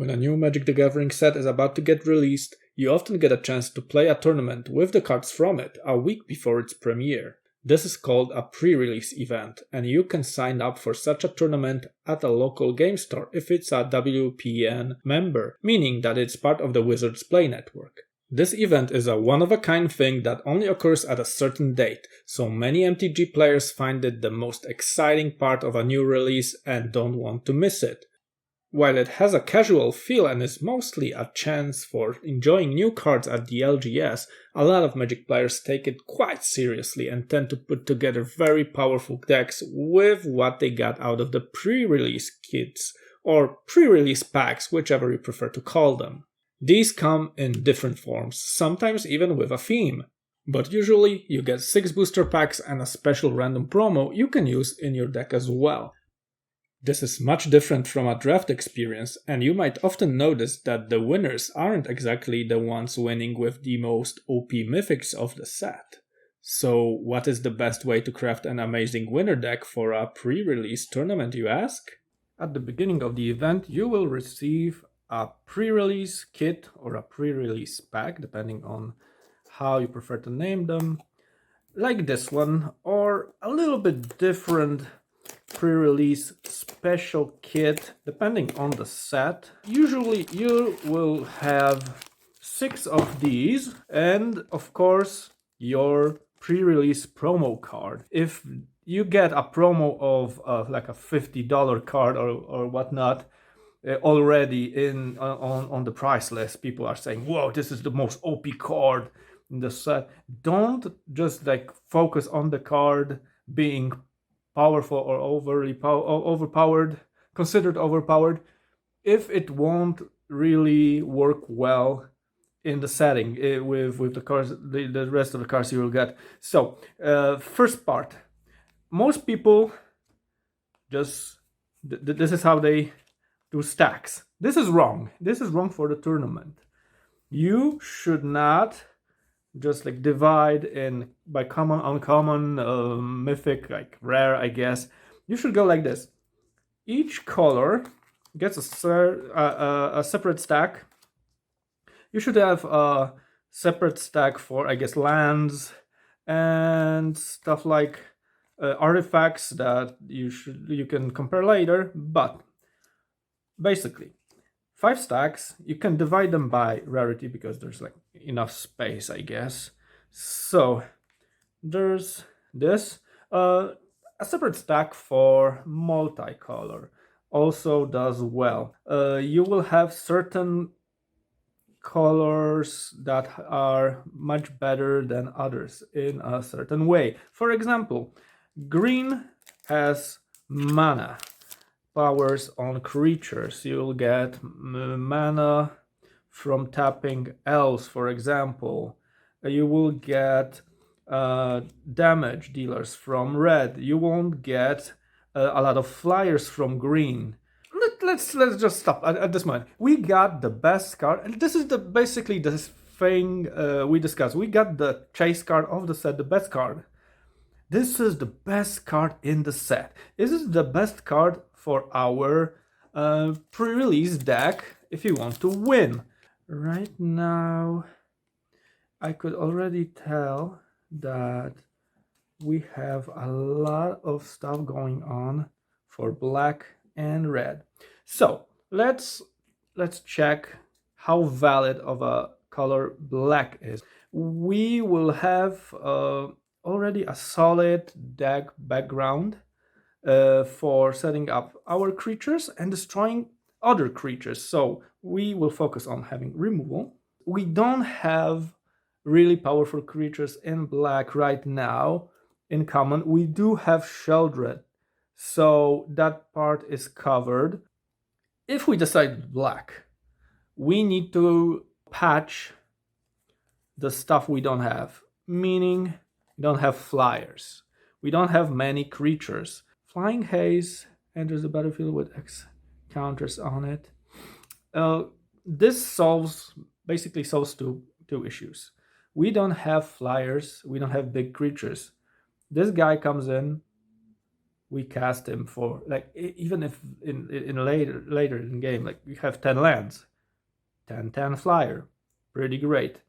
when a new Magic the Gathering set is about to get released, you often get a chance to play a tournament with the cards from it a week before its premiere. This is called a pre-release event, and you can sign up for such a tournament at a local game store if it's a WPN member, meaning that it's part of the Wizards Play network. This event is a one-of-a-kind thing that only occurs at a certain date, so many MTG players find it the most exciting part of a new release and don't want to miss it. While it has a casual feel and is mostly a chance for enjoying new cards at the LGS, a lot of Magic players take it quite seriously and tend to put together very powerful decks with what they got out of the pre-release kits, or pre-release packs, whichever you prefer to call them. These come in different forms, sometimes even with a theme. But usually you get 6 booster packs and a special random promo you can use in your deck as well. This is much different from a draft experience, and you might often notice that the winners aren't exactly the ones winning with the most OP mythics of the set. So what is the best way to craft an amazing winner deck for a pre-release tournament, you ask? At the beginning of the event, you will receive a pre-release kit or a pre-release pack, depending on how you prefer to name them, like this one, or a little bit different pre-release special kit, depending on the set. Usually you will have 6 of these, and of course your pre-release promo card. If you get a promo of like a $50 card or whatnot already on the price list, people are saying, whoa, this is the most OP card in the set. Don't just like focus on the card being powerful or overpowered, considered overpowered, if it won't really work well in the setting with the cards, the rest of the cards you will get. So first part, most people just this is how they do stacks. This is wrong. This is wrong for the tournament. You should not just like divide in by common, uncommon, mythic, like rare, I guess. You should go like this. Each color gets a separate stack. You should have a separate stack for, I guess, lands and stuff like artifacts that you can compare later. But basically, 5 stacks, you can divide them by rarity because there's like enough space, I guess. So there's this, a separate stack for multicolor also does well. You will have certain colors that are much better than others in a certain way. For example, green has mana powers on creatures. You'll get mana from tapping elves, for example. You will get damage dealers from red. You won't get a lot of flyers from green. Let's just stop at this moment. We got the best card, and this is basically the thing we discussed. We got the chase card of the set, the best card. This is the best card in the set. This is the best card for our pre-release deck if you want to win. Right now, I could already tell that we have a lot of stuff going on for black and red. So let's check how valid of a color black is. We will have already a solid deck background for setting up our creatures and destroying other creatures. So we will focus on having removal. We don't have really powerful creatures in black right now in common. We do have Sheldred, so that part is covered. If we decide black, we need to patch the stuff we don't have, meaning we don't have flyers. We don't have many creatures. Flying Haze enters the battlefield with X counters on it. This basically solves two issues. We don't have flyers. We don't have big creatures. This guy comes in, we cast him for, like, even if in later in game, like, we have 10 lands, 10 flyer, pretty great.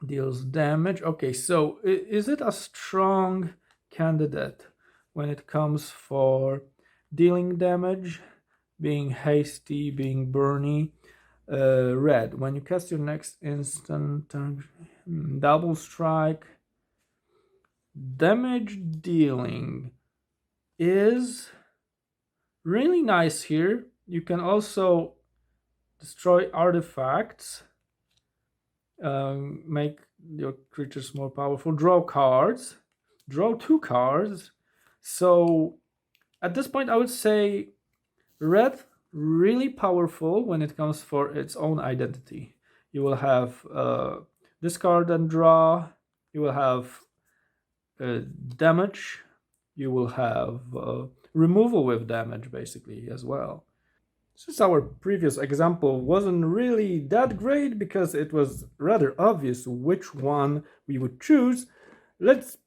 Deals damage. Okay, so is it a strong candidate when it comes for dealing damage, being hasty, being burny? Red, when you cast your next instant, double strike, damage dealing is really nice here. You can also destroy artifacts, make your creatures more powerful, draw cards, draw 2 cards. So at this point, I would say red really powerful when it comes for its own identity. You will have discard and draw. You will have damage. You will have removal with damage, basically, as well. Since our previous example wasn't really that great because it was rather obvious which one we would choose, let's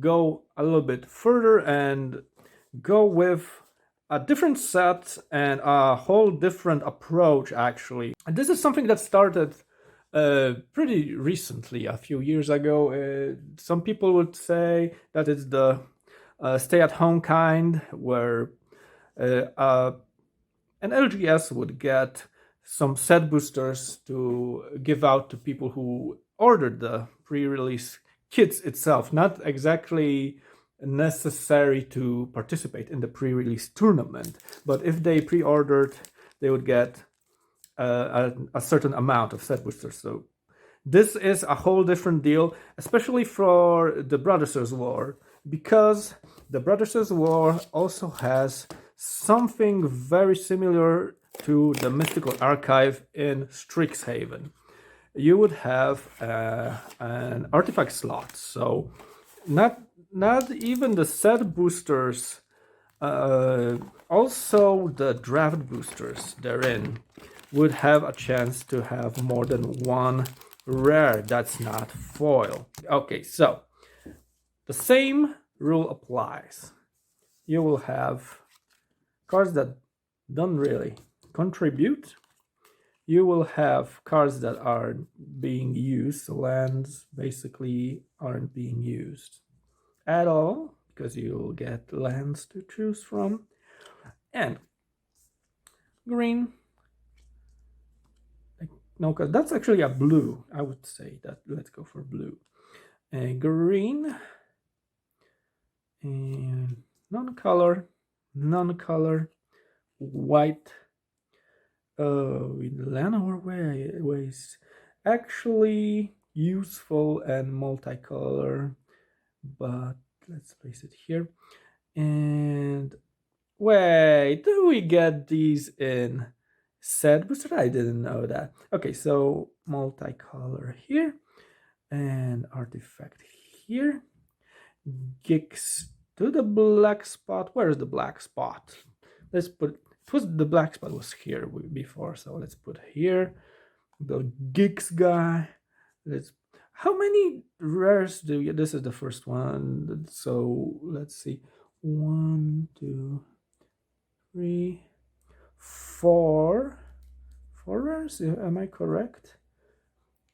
go a little bit further and go with a different set and a whole different approach, actually. And this is something that started pretty recently, a few years ago. Some people would say that it's the stay-at-home kind, where an LGS would get some set boosters to give out to people who ordered the pre-release kits itself, not exactly necessary to participate in the pre-release tournament, but if they pre-ordered, they would get a certain amount of set boosters. So this is a whole different deal, especially for the Brothers' War, because the Brothers' War also has something very similar to the Mystical Archive in Strixhaven. You would have an artifact slot, so not even the set boosters, also the draft boosters therein would have a chance to have more than one rare that's not foil. Okay, so the same rule applies. You will have cards that don't really contribute. You will have cards that are being used, so lands basically aren't being used at all, because you'll get lands to choose from. And green, no, because that's actually a blue. I would say that let's go for blue. And green, and non-color, white, in Llanowar ways, actually useful and multicolor, but let's place it here. And wait, do we get these in set booster? I didn't know that. Okay, so multicolor here and artifact here. Gigs to the black spot. Where is the black spot? Let's put, it was the black spot was here before, so let's put here the gigs guy. Let's, how many rares do we get? This is the first one, so let's see. 1, 2, 3, 4 rares. Am I correct?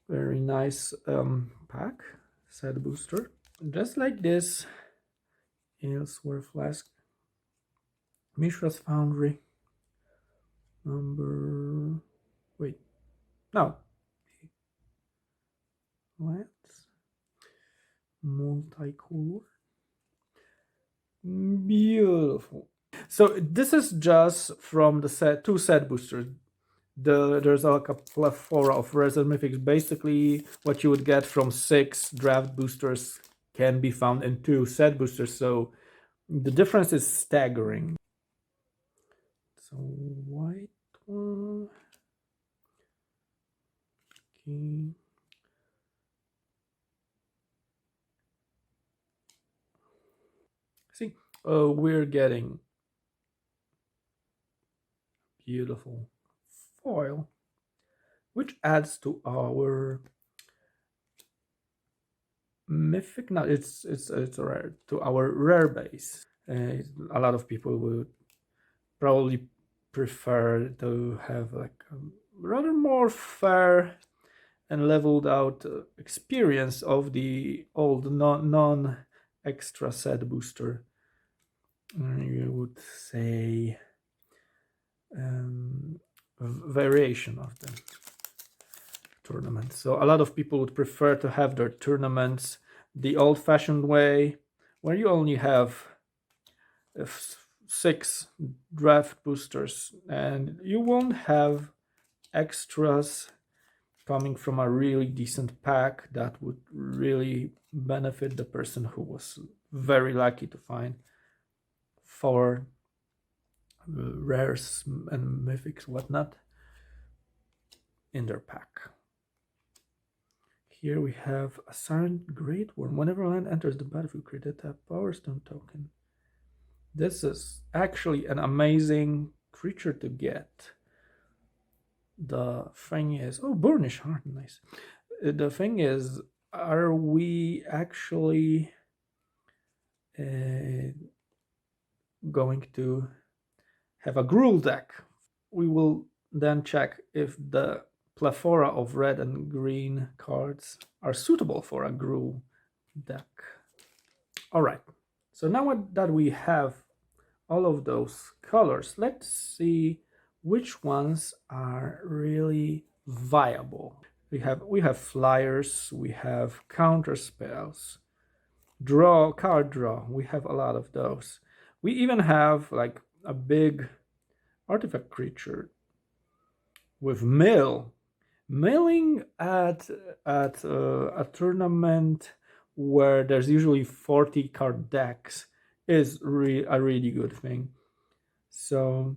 Very nice pack, set booster, just like this. Elsewhere Flask, Mishra's Foundry, number, wait, no, let's, multicolor, beautiful. So this is just from the set, 2 set boosters. There's like a plethora of rares and mythics. Basically, what you would get from 6 draft boosters can be found in 2 set boosters. So the difference is staggering. So white one. Okay. See, we're getting beautiful foil, which adds to our mythic. No, it's rare to our rare base. A lot of people would probably prefer to have like a rather more fair and leveled out experience of the old non extra set booster. You would say variation of the tournament. So a lot of people would prefer to have their tournaments the old-fashioned way, where you only have 6 draft boosters and you won't have extras coming from a really decent pack that would really benefit the person who was very lucky to find 4 rares and mythics, whatnot, in their pack. Here we have a Silent Great Worm. Whenever land enters the battlefield, create a tap Power Stone token. This is actually an amazing creature to get. The thing is, oh, Burnish Heart, nice. The thing is, are we actually going to have a Gruul deck? We will then check if the plethora of red and green cards are suitable for a Gruul deck. All right, so now that we have all of those colors, let's see which ones are really viable. We have flyers, we have counter spells, card draw. We have a lot of those. We even have like a big artifact creature with milling at a tournament where there's usually 40 card decks is a really good thing. So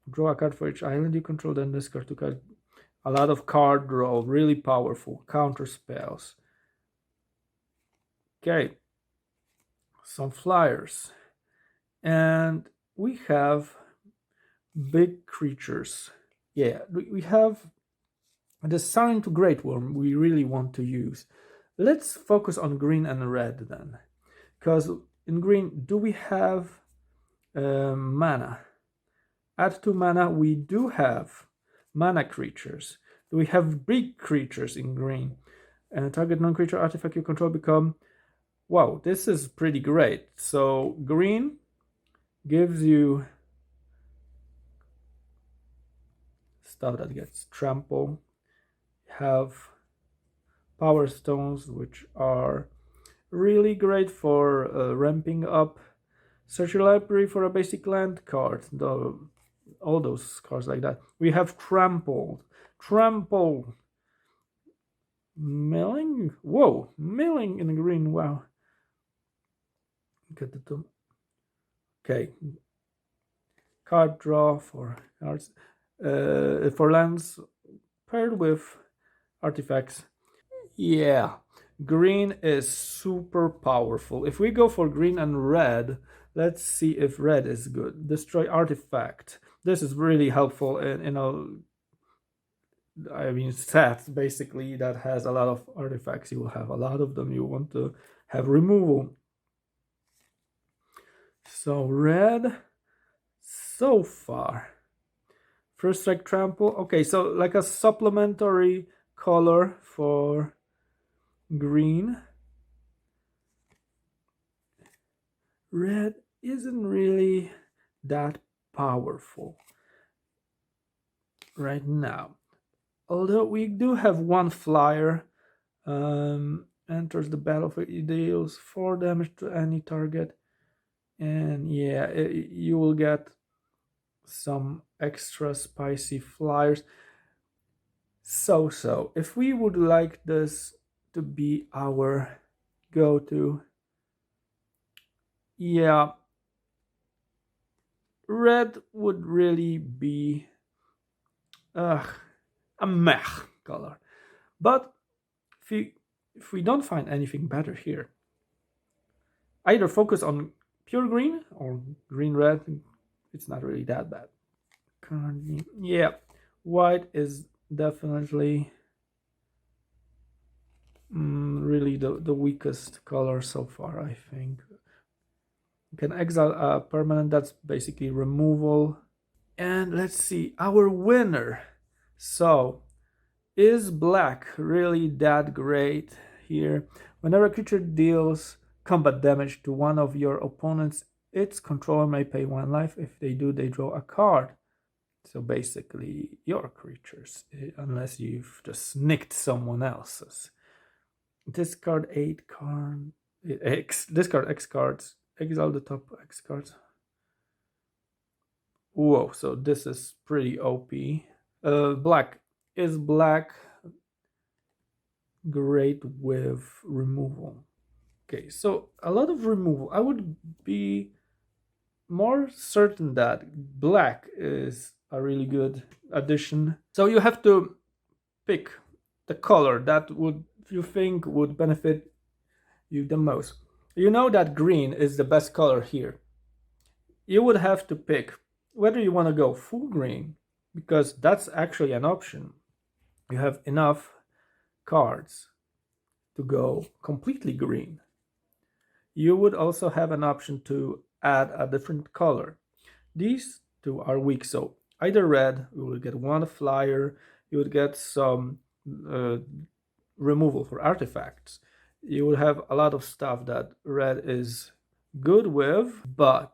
draw a card for each island you control, then discard 2 cards. A lot of card draw, really powerful counter spells. Okay, some flyers, and we have big creatures. Yeah, we have the Silent Great Worm we really want to use. Let's focus on green and red then, because in green, do we have mana? Add 2 mana, we do have mana creatures. Do we have big creatures in green? Target non-creature artifact you control become... Wow, this is pretty great. So green gives you stuff that gets trample. Have power stones, which are really great for ramping up. Search your library for a basic land card. All those cards like that. We have trample. Milling. Whoa, milling in green. Wow. Get the two. Okay. Card draw for cards. For lands paired with artifacts. Yeah, green is super powerful. If we go for green and red, let's see if red is good. Destroy artifact. This is really helpful in set basically that has a lot of artifacts. You will have a lot of them. You want to have removal. So red, so far. First strike trample. Okay, so like a supplementary color for green. Red isn't really that powerful right now. Although we do have 1 flyer. Enters the battlefield, it deals 4 damage to any target. And yeah, you will get some extra spicy flyers. So if we would like this to be our go-to, yeah, red would really be a meh color. But if we don't find anything better here, either focus on pure green or green red. It's not really that bad. Yeah, white is definitely really the weakest color so far, I think. You can exile a permanent, that's basically removal. And let's see, our winner. So, is black really that great here? Whenever a creature deals combat damage to one of your opponents, its controller may pay 1 life. If they do, they draw a card. So basically, your creatures, unless you've just nicked someone else's. Discard 8 card, discard X cards, exile the top X cards. Whoa, so this is pretty OP. Black. Is black great with removal? Okay, so a lot of removal. I would be more certain that black is a really good addition. So you have to pick the color that would you think would benefit you the most. You know that green is the best color here. You would have to pick whether you want to go full green, because that's actually an option. You have enough cards to go completely green. You would also have an option to add a different color. These two are weak, so either red, you will get 1 flyer, you would get some removal for artifacts. You would have a lot of stuff that red is good with, but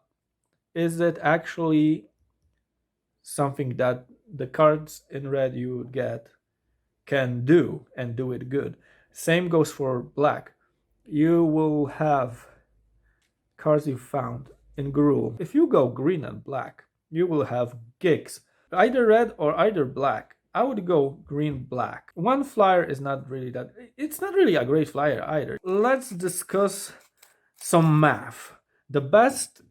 is it actually something that the cards in red you would get can do and do it good? Same goes for black. You will have cards you found in Gruul. If you go green and black, you will have gigs, either red or either black. I would go green black. 1 flyer is not really that, it's not really a great flyer either. Let's discuss some math. The best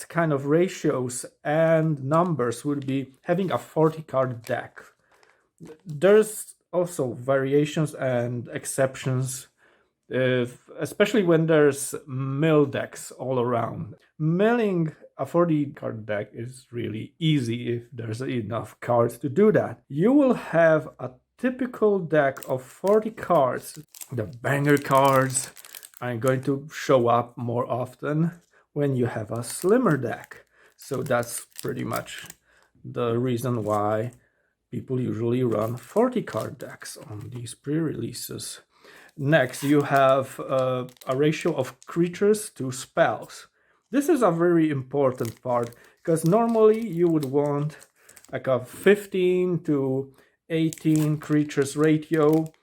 kind of ratios and numbers would be having a 40 card deck. There's also variations and exceptions, especially when there's mill decks all around. Milling a 40 card deck is really easy if there's enough cards to do that. You will have a typical deck of 40 cards. The banger cards are going to show up more often when you have a slimmer deck. So that's pretty much the reason why people usually run 40 card decks on these pre-releases. Next, you have a ratio of creatures to spells. This is a very important part, because normally you would want like a 15 to 18 creatures ratio,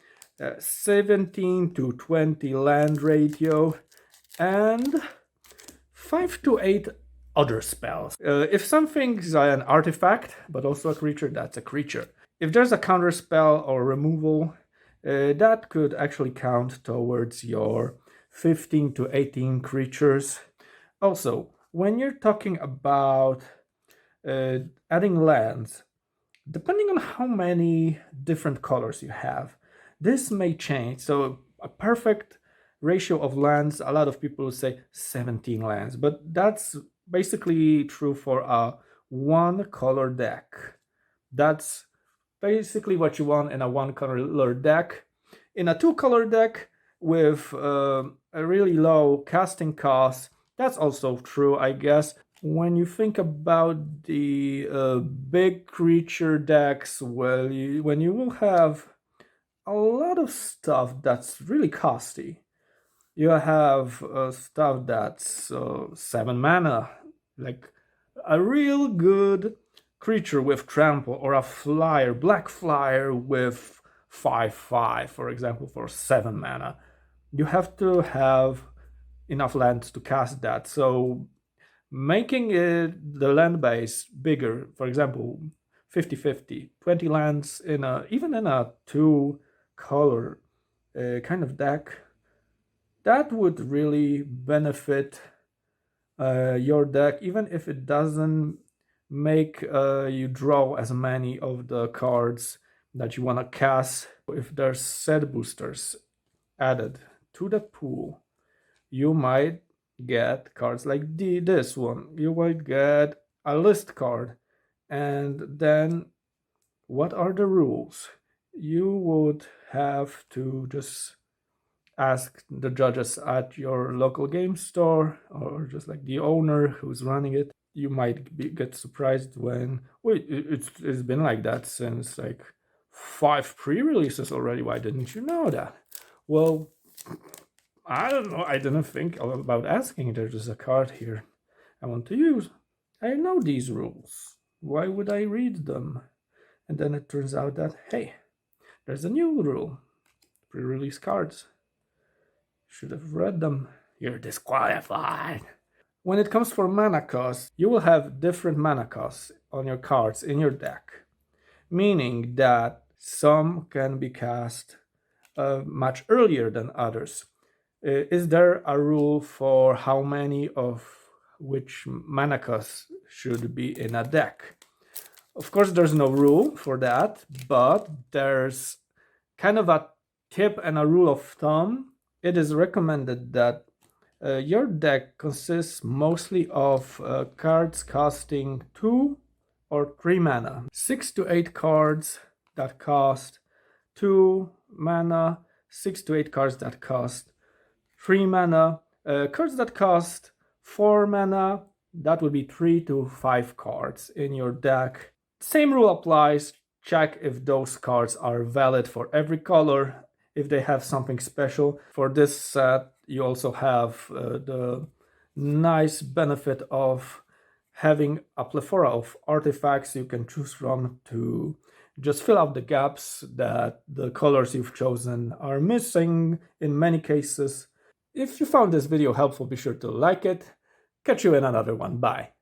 17 to 20 land ratio, and 5 to 8 other spells. If something's an artifact, but also a creature, that's a creature. If there's a counter spell or removal, that could actually count towards your 15 to 18 creatures. Also, when you're talking about adding lands, depending on how many different colors you have, this may change. So a perfect ratio of lands, a lot of people say 17 lands, but that's basically true for a 1 color deck. That's basically what you want in a 1 color deck. In a 2 color deck with a really low casting cost, that's also true, I guess. When you think about the big creature decks, well, when you will have a lot of stuff that's really costly. You have stuff that's 7 mana, like a real good creature with trample, or a flyer, black flyer with 5/5, for example, for 7 mana. You have to have enough lands to cast that. So making the land base bigger, for example, 50-50, 20 lands in even in a 2 color kind of deck, that would really benefit your deck, even if it doesn't make you draw as many of the cards that you want to cast. If there's set boosters added to the pool, you might get cards like this one. You might get a list card, and then what are the rules? You would have to just ask the judges at your local game store, or just like the owner who's running it. You might get surprised when, wait, it's been like that since like 5 pre-releases already. Why didn't you know that? Well, I don't know. I didn't think about asking. There's just a card here I want to use. I know these rules. Why would I read them? And then it turns out that, hey, there's a new rule. Pre-release cards. Should have read them. You're disqualified. When it comes for mana cost, you will have different mana costs on your cards in your deck, meaning that some can be cast much earlier than others. Is there a rule for how many of which mana costs should be in a deck? Of course, there's no rule for that, but there's kind of a tip and a rule of thumb. It is recommended that your deck consists mostly of cards costing 2 or 3 mana. 6 to 8 cards that cost 2 mana, 6 to 8 cards that cost 3 mana, cards that cost 4 mana, that would be 3 to 5 cards in your deck. Same rule applies. Check if those cards are valid for every color, if they have something special. For this set, you also have the nice benefit of having a plethora of artifacts you can choose from to just fill out the gaps that the colors you've chosen are missing in many cases. If you found this video helpful, be sure to like it. Catch you in another one. Bye.